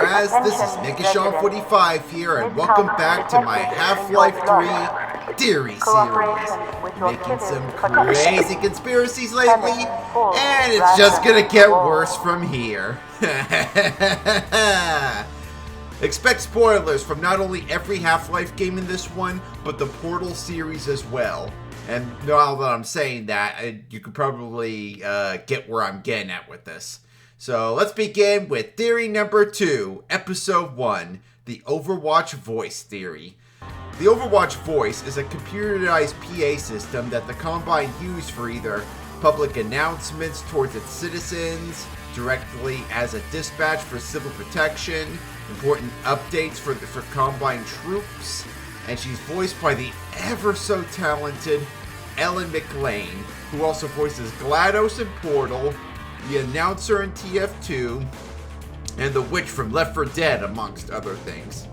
Raz, this is Megashawn45 here, and welcome back to my Half-Life 3 Theory series. Making some crazy conspiracies lately, and it's just gonna get worse from here. Expect spoilers from not only every Half-Life game in this one, but the Portal series as well. And now that I'm saying that, you can probably get where I'm getting at with this. So let's begin with theory number 2, episode 1, the Overwatch Voice theory. The Overwatch Voice is a computerized PA system that the Combine used for either public announcements towards its citizens, directly as a dispatch for civil protection, important updates for Combine troops, and she's voiced by the ever so talented Ellen McLean, who also voices GLaDOS in Portal, the announcer in TF2, and the witch from Left 4 Dead, amongst other things.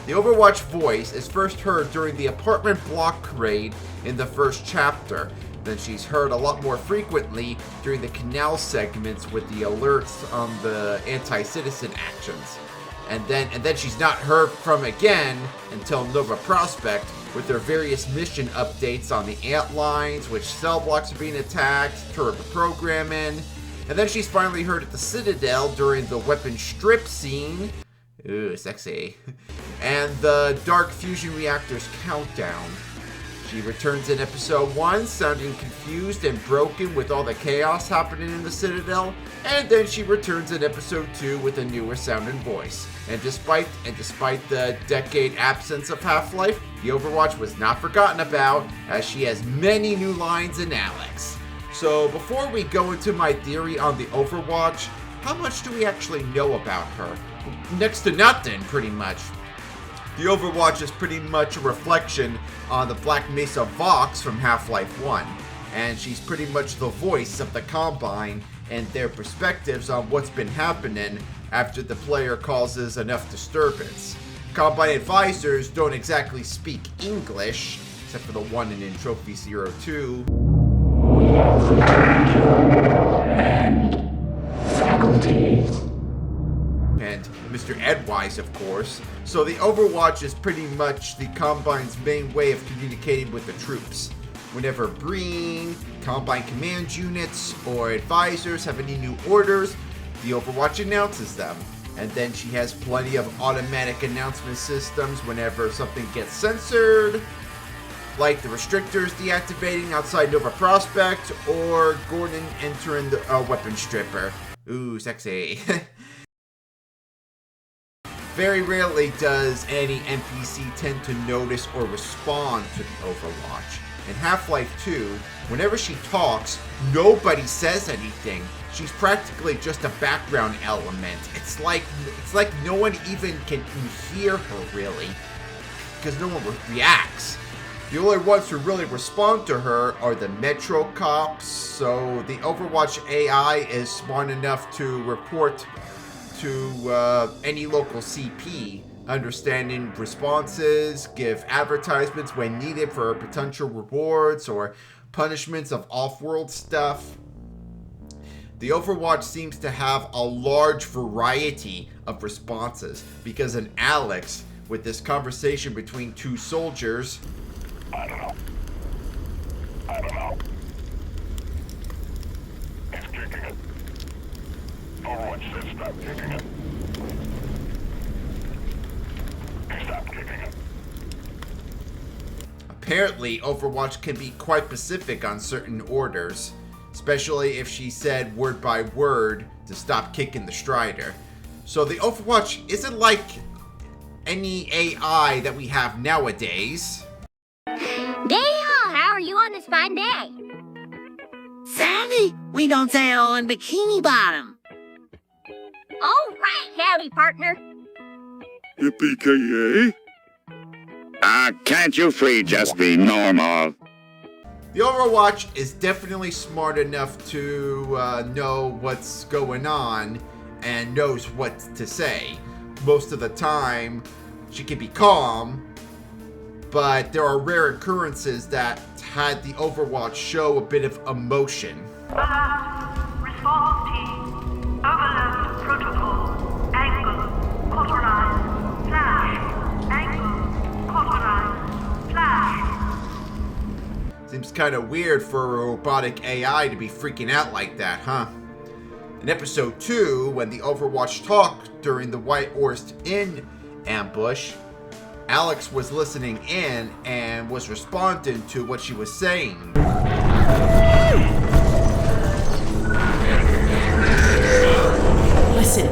The Overwatch voice is first heard during the apartment block raid in the first chapter. Then she's heard a lot more frequently during the canal segments with the alerts on the anti-citizen actions. And then she's not heard from again until Nova Prospect, with their various mission updates on the ant lines, which cell blocks are being attacked, turret programming. And then she's finally heard at the Citadel during the weapon strip scene. Ooh, sexy. And the Dark Fusion Reactors countdown. She returns in episode 1, sounding confused and broken with all the chaos happening in the Citadel. And then she returns in episode 2 with a newer sounding voice. And despite the decade absence of Half-Life, the Overwatch was not forgotten about, as she has many new lines in Alex. So before we go into my theory on the Overwatch, how much do we actually know about her? Next to nothing, pretty much. The Overwatch is pretty much a reflection on the Black Mesa Vox from Half-Life 1, and she's pretty much the voice of the Combine and their perspectives on what's been happening after the player causes enough disturbance. Combine advisors don't exactly speak English, except for the one in Trophy 02. And Mr. Edwise, of course. So the Overwatch is pretty much the Combine's main way of communicating with the troops. Whenever Breen, Combine command units, or advisors have any new orders, the Overwatch announces them. And then she has plenty of automatic announcement systems whenever something gets censored, like the restrictors deactivating outside Nova Prospect, or Gordon entering the weapon stripper. Ooh, sexy. Very rarely does any NPC tend to notice or respond to the Overwatch. In Half-Life 2, whenever she talks, nobody says anything. She's practically just a background element. It's like no one even can hear her, really, because no one reacts. The only ones who really respond to her are the Metro cops, so the Overwatch AI is smart enough to report to any local CP, understanding responses, give advertisements when needed for potential rewards or punishments of off-world stuff. The Overwatch seems to have a large variety of responses, because in Alex, with this conversation between two soldiers, I don't know. He's kicking it. Overwatch says stop kicking it. He stopped kicking it. Apparently, Overwatch can be quite specific on certain orders, especially if she said word by word to stop kicking the Strider. So the Overwatch isn't like any AI that we have nowadays. Dale, how are you on this fine day? Sandy, we don't sail on Bikini Bottom. All right, howdy, partner. Yippee-ki-yay? Can't you three just be normal? The Overwatch is definitely smart enough to know what's going on and knows what to say. Most of the time, she can be calm, but there are rare occurrences that had the Overwatch show a bit of emotion. Response team. Overload protocol. Angle. Seems kind of weird for a robotic AI to be freaking out like that, huh? In episode 2, when the Overwatch talked during the White Horse Inn ambush, Alex was listening in and was responding to what she was saying. Listen.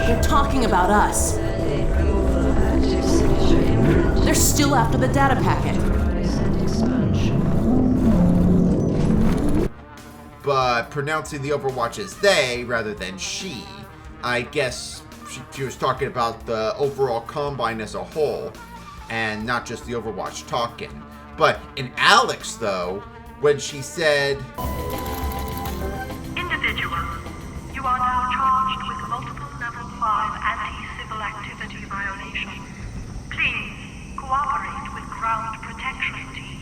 They're talking about us. They're still after the data packet. But pronouncing the Overwatch as they rather than she, I guess she was talking about the overall Combine as a whole, and not just the Overwatch talking. But in Alex, though, when she said, Individual, you are now charged with multiple level 5 anti-civil activity violations. Please cooperate with ground protection team.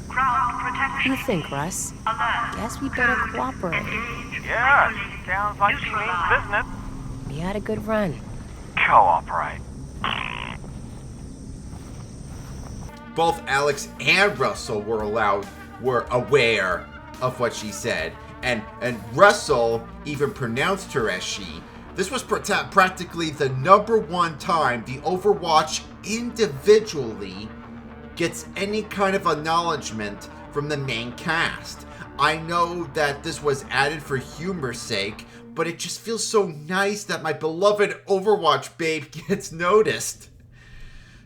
Ground protection. What do you think, Russ? Alert. Guess we better cooperate. Engage. Yeah, Regulate. sounds like she means business. We had a good run. Cooperate. both Alex and Russell were aware of what she said. And Russell even pronounced her as she. This was practically the #1 time the Overwatch individually gets any kind of acknowledgement from the main cast. I know that this was added for humor's sake, but it just feels so nice that my beloved Overwatch babe gets noticed.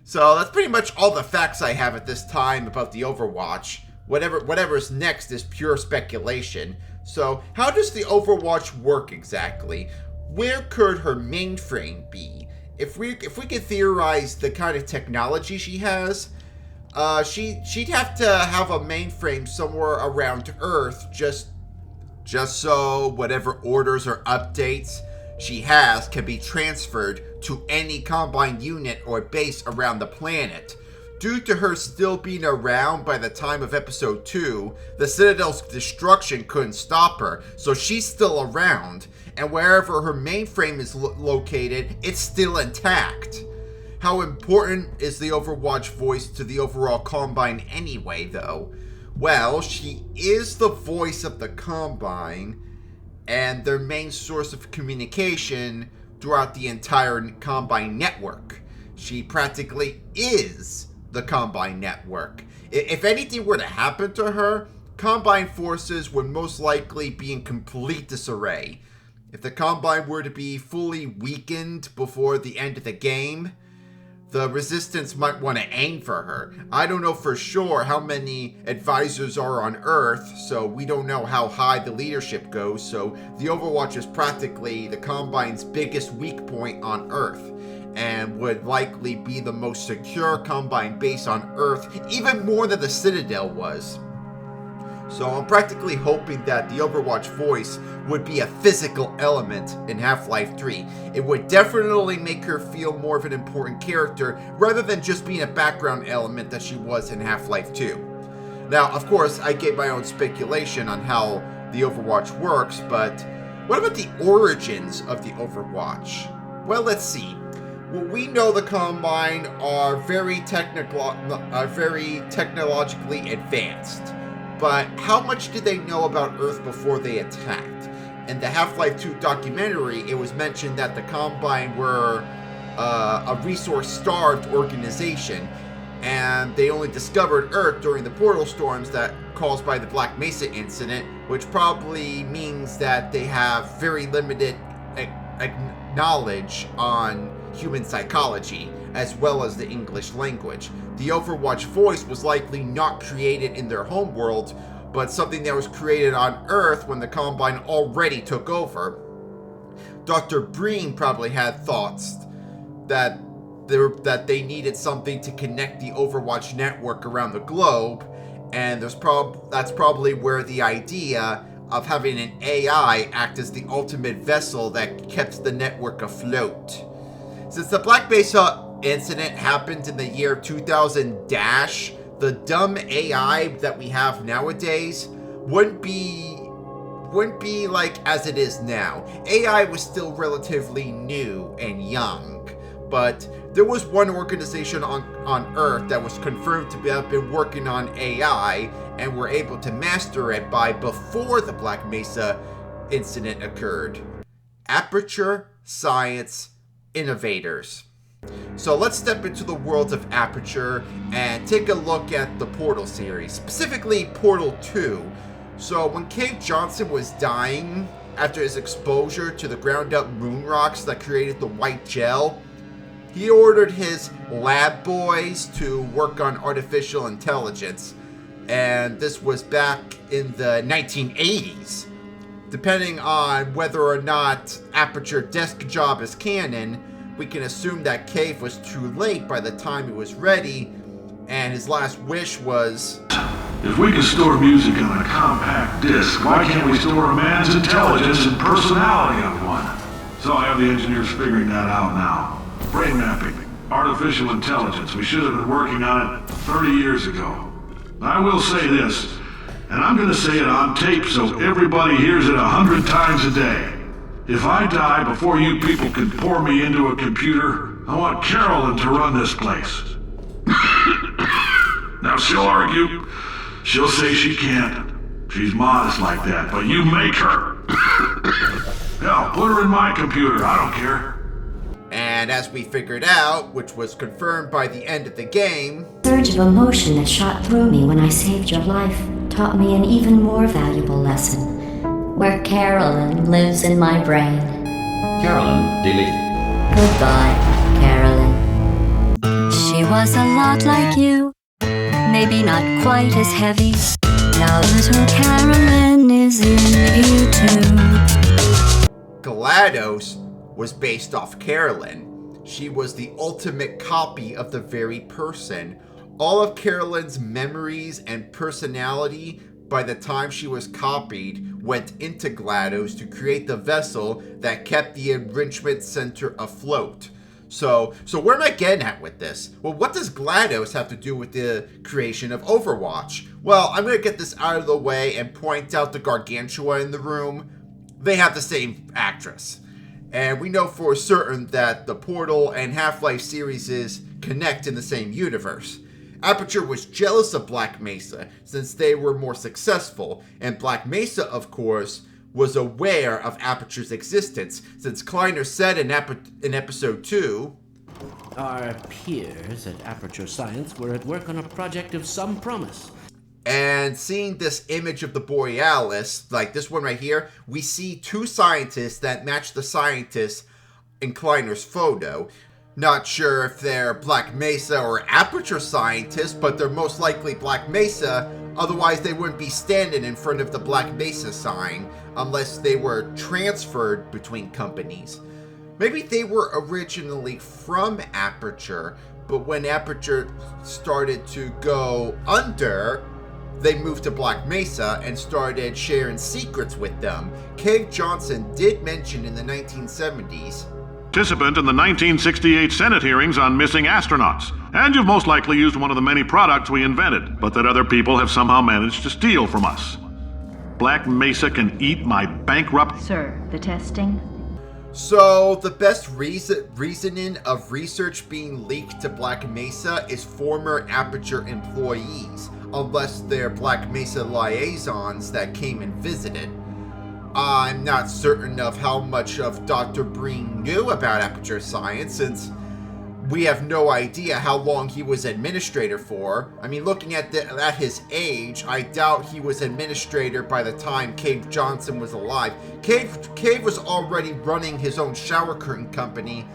So that's pretty much all the facts I have at this time about the Overwatch. Whatever's next is pure speculation. So how does the Overwatch work exactly? Where could her mainframe be? If we could theorize the kind of technology she has, she'd have to have a mainframe somewhere around Earth, just so whatever orders or updates she has can be transferred to any Combine unit or base around the planet. Due to her still being around by the time of episode 2, the Citadel's destruction couldn't stop her, so she's still around, and wherever her mainframe is located, it's still intact. How important is the Overwatch voice to the overall Combine anyway, though? Well, she is the voice of the Combine, and their main source of communication throughout the entire Combine network. She practically is the Combine network. If anything were to happen to her, Combine forces would most likely be in complete disarray. If the Combine were to be fully weakened before the end of the game, the Resistance might want to aim for her. I don't know for sure how many advisors are on Earth, so we don't know how high the leadership goes, so the Overwatch is practically the Combine's biggest weak point on Earth, and would likely be the most secure Combine base on Earth, even more than the Citadel was. So I'm practically hoping that the Overwatch voice would be a physical element in Half-Life 3. It would definitely make her feel more of an important character rather than just being a background element that she was in Half-Life 2. Now, of course, I gave my own speculation on how the Overwatch works, but what about the origins of the Overwatch? Well, let's see. Well, we know the Combine are very technologically advanced. But how much did they know about Earth before they attacked? In the Half-Life 2 documentary, it was mentioned that the Combine were a resource-starved organization, and they only discovered Earth during the portal storms that caused by the Black Mesa incident, which probably means that they have very limited knowledge on human psychology, as well as the English language. The Overwatch voice was likely not created in their homeworld, but something that was created on Earth when the Combine already took over. Dr. Breen probably had thoughts that they needed something to connect the Overwatch network around the globe, and that's probably where the idea of having an AI act as the ultimate vessel that kept the network afloat. Since the Black Mesa incident happened in the year 2000 the dumb AI that we have nowadays wouldn't be like as it is now. AI was still relatively new and young, but There was one organization on Earth that was confirmed to have been working on AI and were able to master it by before the Black Mesa incident occurred. Aperture Science Innovators. So let's step into the world of Aperture and take a look at the Portal series, specifically Portal 2. So when Cave Johnson was dying after his exposure to the ground up moon rocks that created the white gel, he ordered his lab boys to work on artificial intelligence, and this was back in the 1980s. Depending on whether or not Aperture desk job is canon, we can assume that Cave was too late by the time he was ready, and his last wish was... If we can store music on a compact disc, why can't we store a man's intelligence and personality on one? So I have the engineers figuring that out now. Brain mapping, artificial intelligence. We should have been working on it 30 years ago. I will say this, and I'm gonna say it on tape so everybody hears it 100 times a day. If I die before you people can pour me into a computer, I want Carolyn to run this place. Now she'll argue. She'll say she can't. She's modest like that, but you make her. Hell, put her in my computer, I don't care. And as we figured out, which was confirmed by the end of the game, the surge of emotion that shot through me when I saved your life taught me an even more valuable lesson. Where Carolyn lives in my brain. Carolyn, delete. Goodbye, Carolyn. She was a lot like you, maybe not quite as heavy. Now little Carolyn is in you too. GLaDOS was based off Carolyn. She was the ultimate copy of the very person. All of Carolyn's memories and personality, by the time she was copied, went into GLaDOS to create the vessel that kept the enrichment center afloat. So where am I getting at with this? Well, what does GLaDOS have to do with the creation of Overwatch? Well, I'm going to get this out of the way and point out the Gargantua in the room. They have the same actress. And we know for certain that the Portal and Half-Life series connect in the same universe. Aperture was jealous of Black Mesa since they were more successful, and Black Mesa, of course, was aware of Aperture's existence, since Kleiner said in episode 2, "Our peers at Aperture Science were at work on a project of some promise." And seeing this image of the Borealis, like this one right here, we see two scientists that match the scientists in Kleiner's photo. Not sure if they're Black Mesa or Aperture scientists, but they're most likely Black Mesa, otherwise they wouldn't be standing in front of the Black Mesa sign, unless they were transferred between companies. Maybe they were originally from Aperture, but when Aperture started to go under, they moved to Black Mesa and started sharing secrets with them. Cave Johnson did mention in the 1970s, Participant in the 1968 Senate hearings on missing astronauts. And you've most likely used one of the many products we invented, but that other people have somehow managed to steal from us. Black Mesa can eat my bankrupt... Sir, the testing? So, the best reasoning of research being leaked to Black Mesa is former Aperture employees, unless they're Black Mesa liaisons that came and visited. I'm not certain of how much of Dr. Breen knew about Aperture Science, since we have no idea how long he was administrator for. I mean, looking at his age, I doubt he was administrator by the time Cave Johnson was alive. Cave was already running his own shower curtain company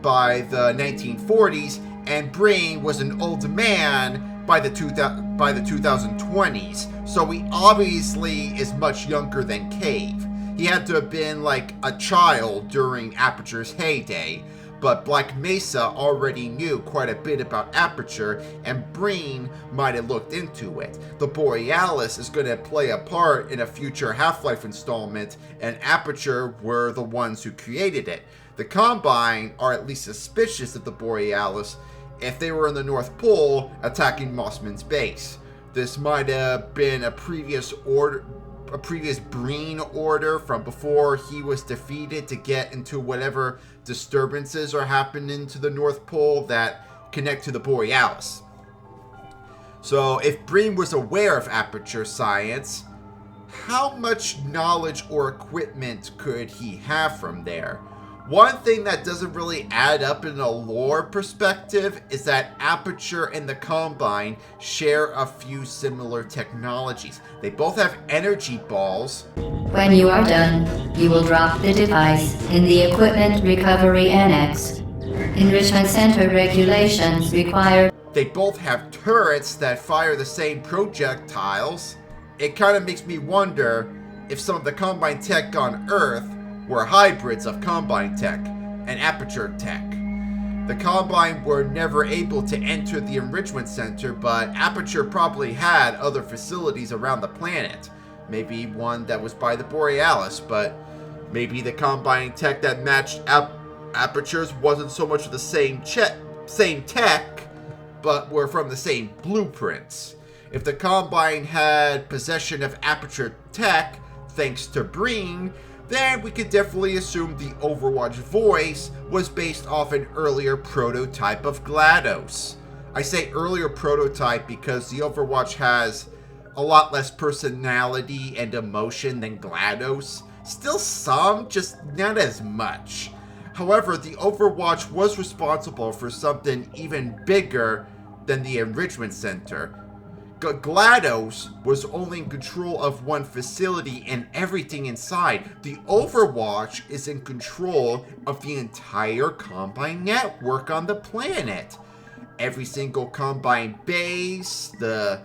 by the 1940s, and Breen was an old man by the 2020s, so he obviously is much younger than Cave. He had to have been like a child during Aperture's heyday, but Black Mesa already knew quite a bit about Aperture, and Breen might have looked into it. The Borealis is going to play a part in a future Half-Life installment, and Aperture were the ones who created it. The Combine are at least suspicious of the Borealis if they were in the North Pole attacking Mossman's base. This might have been a previous order a previous Breen order from before he was defeated to get into whatever disturbances are happening to the North Pole that connect to the Borealis. So if Breen was aware of Aperture science, how much knowledge or equipment could he have from there? One thing that doesn't really add up in a lore perspective is that Aperture and the Combine share a few similar technologies. They both have energy balls. When you are done, you will drop the device in the Equipment Recovery Annex. Enrichment Center regulations require... They both have turrets that fire the same projectiles. It kind of makes me wonder if some of the Combine tech on Earth were hybrids of Combine tech and Aperture tech. The Combine were never able to enter the Enrichment Center, but Aperture probably had other facilities around the planet. Maybe one that was by the Borealis, but maybe the Combine tech that matched Aperture's wasn't so much of the same tech, but were from the same blueprints. If the Combine had possession of Aperture tech, thanks to Breen, then we could definitely assume the Overwatch Voice was based off an earlier prototype of GLaDOS. I say earlier prototype because the Overwatch has a lot less personality and emotion than GLaDOS. Still some, just not as much. However, the Overwatch was responsible for something even bigger than the Enrichment Center. GLaDOS was only in control of one facility and everything inside. The Overwatch is in control of the entire Combine network on the planet. Every single Combine base, the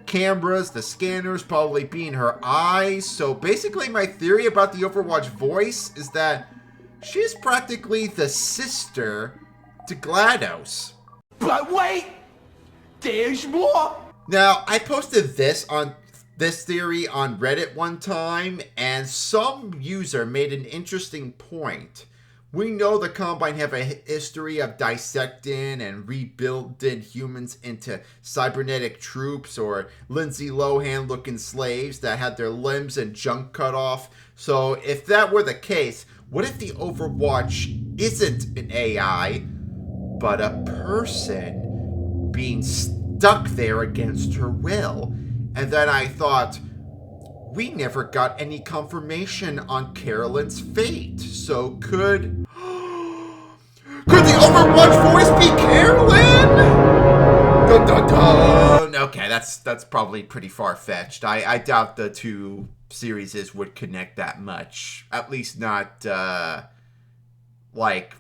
cameras, the scanners probably being her eyes. So basically my theory about the Overwatch Voice is that she's practically the sister to GLaDOS. But wait! There's more! Now, I posted this theory on Reddit one time, and some user made an interesting point. We know the Combine have a history of dissecting and rebuilding humans into cybernetic troops or Lindsay Lohan-looking slaves that had their limbs and junk cut off. So if that were the case, what if the Overwatch isn't an AI, but a person being stuck there against her will? And then I thought, we never got any confirmation on Carolyn's fate. So could the Overwatch Voice be Carolyn? Dun, dun, dun. Okay, that's probably pretty far-fetched. I doubt the two series would connect that much. At least not like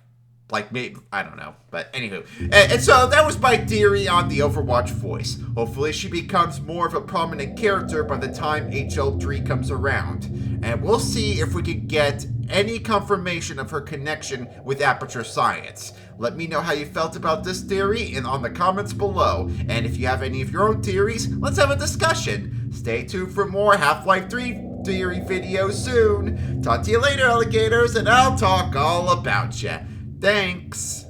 maybe, I don't know. But anywho. And so that was my theory on the Overwatch Voice. Hopefully she becomes more of a prominent character by the time HL3 comes around. And we'll see if we can get any confirmation of her connection with Aperture Science. Let me know how you felt about this theory on the comments below. And if you have any of your own theories, let's have a discussion. Stay tuned for more Half-Life 3 theory videos soon. Talk to you later, alligators, and I'll talk all about ya. Thanks.